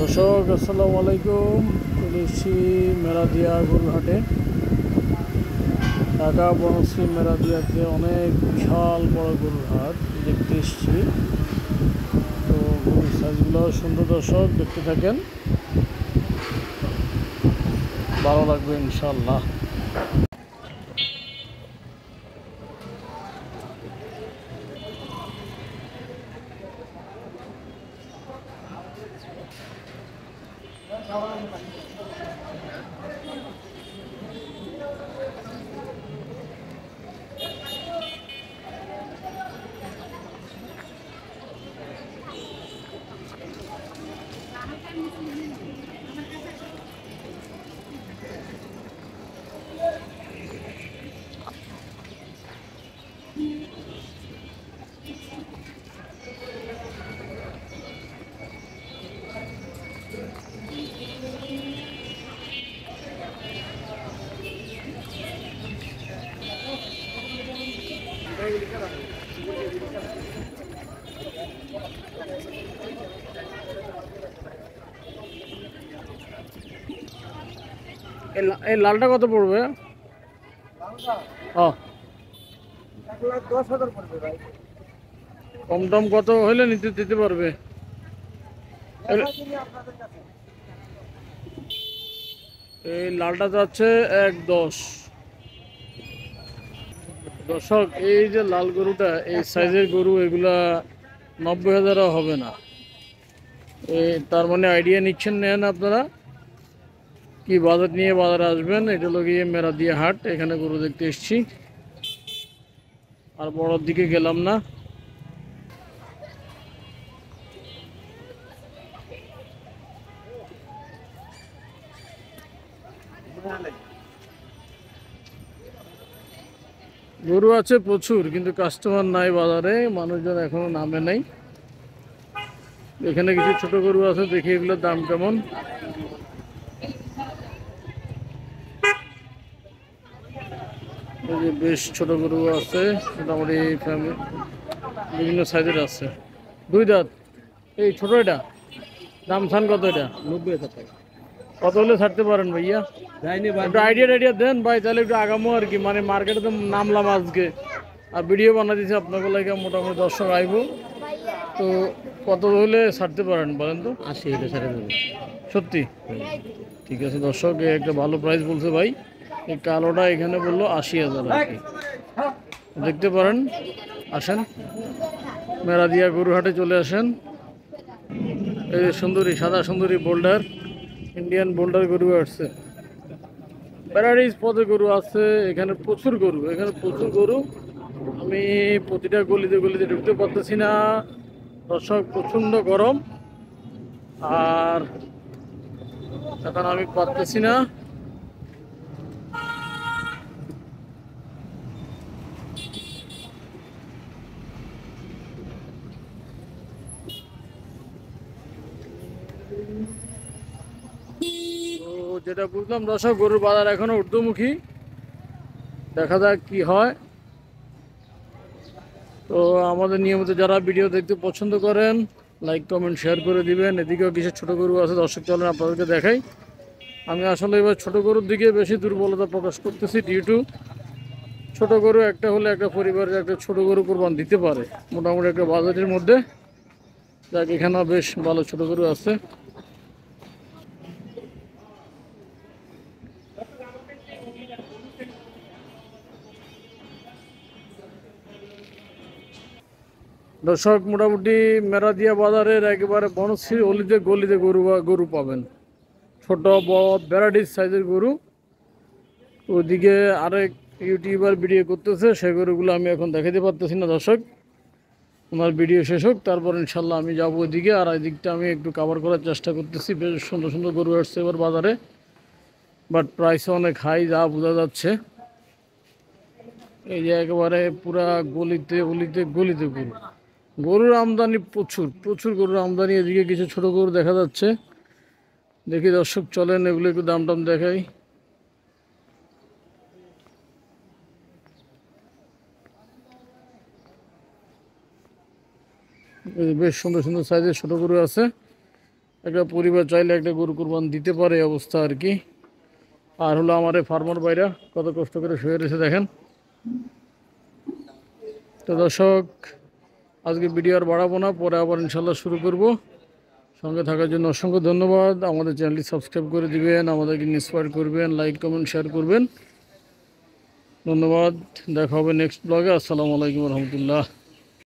দর্শক আসসালামু আলাইকুম। চলে এসেছি মেরাদিয়া গরুহাটে, ঢাকা বনশ্রী মেরাদিয়াতে অনেক বিশাল বড় গরুর হাট দেখতে এসেছি। তো গরুর সাইজগুলো সুন্দর, দর্শক দেখতে থাকেন, ভালো লাগবে ইনশাল্লাহ। এই লালটা কত পড়বে? কম টম কত হইলে নিতে দিতে পারবে? এই লালটা যাচ্ছে 1.10। দর্শক, এই যে লাল গরুটা, এই সাইজের গরু এগুলা 90,000 হবে না। তার মানে আইডিয়া নিচ্ছেন, নেন আপনারা কি বাজার নিয়ে বাজারে আসবেন। এটা হলো গিয়ে মেরাদিয়া হাট, এখানে গরু দেখতে এসেছি, আর বড়র দিকে গেলাম না। গরু আছে প্রচুর, কিন্তু কাস্টমার নাই বাজারে, মানুষজন এখনো নামে নাই। এখানে কিছু ছোট গরু আছে, দেখি এগুলোর দাম কেমন। এই যে বেশ ছোট গরু আছে, মোটামুটি বিভিন্ন সাইজের আছে। 2 দাঁত, এই ছোট, এটা দাম ছান কত? এটা 90,000 টাকা। কত হলে ছাড়তে পারেন ভাইয়া? যাইনি একটু আইডিয়া দেন ভাই, তাহলে একটু আগামো আর কি। মানে মার্কেটে তো নামলাম আজকে, আর ভিডিও বানা দিয়েছি আপনাকে লাগে, মোটামুটি দর্শক আইব। তো কত হলে ছাড়তে পারেন বলেন তো? 80 এটা ছেড়ে দেবে। সত্যি? ঠিক আছে দর্শক, একটা ভালো প্রাইস বলছে ভাই। এই কালোটা এখানে বললো 80,000 আর কি। দেখতে পারেন, আসেন মেরাদিয়া গরুহাটে চলে আসেন। এই যে সুন্দরী, সাদা সুন্দরী বোল্ডার, ইন্ডিয়ান বোল্ডার গরু আসছে। প্যারাডাইস পথে গরু আছে, এখানে প্রচুর গরু, এখানে প্রচুর গরু। আমি প্রতিটা গলিতে গলিতে ঢুকতে পারতেছি না দর্শক, প্রচণ্ড গরম, আর এখন আমি পারতেছি না। তো যেটা বুঝলাম দর্শক, গরুর বাজার এখনো ঊর্ধ্বমুখী, দেখা যাক কি হয়। তো আমাদের নিয়মিত যারা ভিডিও দেখতে পছন্দ করেন, লাইক কমেন্ট শেয়ার করে দিবেন। এদিকেও কিছু ছোট গরু আছে দর্শক, চলেন আপনাদেরকে দেখাই। আমি আসলে এবার ছোট গরুর দিকে বেশি দুর্বলতা প্রকাশ করতেছি, ডিউ টু ছোট গরু একটা হলে একটা পরিবারের একটা ছোট গরু কোরবান দিতে পারে মোটামুটি একটা বাজেটের মধ্যে। যাক, এখানেও বেশ ভালো ছোট গরু আছে। দর্শক, মোটামুটি মেরাদিয়া বাজারের একেবারে বনশ্রী অলিতে গলিতে গরু পাবেন, ছোট বড় ভ্যারাইটিস সাইজের গরু। ওইদিকে আরেক ইউটিউবার ভিডিও করতেছে, সেই গরুগুলো আমি এখন দেখাতে পারতেছি না দর্শক। আমার ভিডিও শেষ হোক, তারপর ইনশাল্লাহ আমি যাবো ওইদিকে। আর এই দিকটা আমি একটু কভার করার চেষ্টা করতেছি। বেশ সুন্দর সুন্দর গরু আসছে এবার বাজারে, বাট প্রাইসও অনেক হাই, যা বোঝা যাচ্ছে। এই যে একেবারে পুরা গলিতে গলিতে গলিতে গরু, গরুর আমদানি প্রচুর, প্রচুর গরুর আমদানি। এদিকে কিছু ছোট গরু দেখা যাচ্ছে, দেখি দর্শক চলেন এগুলো একটু দাম টাম দেখাই। বেশ সুন্দর সুন্দর সাইজের ছোট গরু আছে, একটা পরিবার চাইলে একটা গরু কুরবান দিতে পারে এই অবস্থা আর কি। আর হলো আমার এই ফার্মার ভাইরা কত কষ্ট করে শুয়ে রয়েছে দেখেন। তো দর্শক আজকে ভিডিও আর বাড়াবো না, পরে আবার ইনশাল্লাহ শুরু করব। সঙ্গে থাকার জন্য অসংখ্য ধন্যবাদ। আমাদের চ্যানেলটি সাবস্ক্রাইব করে দিবেন, আমাদেরকে ইন্সপায়ার করবেন, লাইক কমেন্ট শেয়ার করবেন। ধন্যবাদ, দেখা হবে নেক্সট ব্লগে। আসসালামু আলাইকুম রহমতুল্লাহ।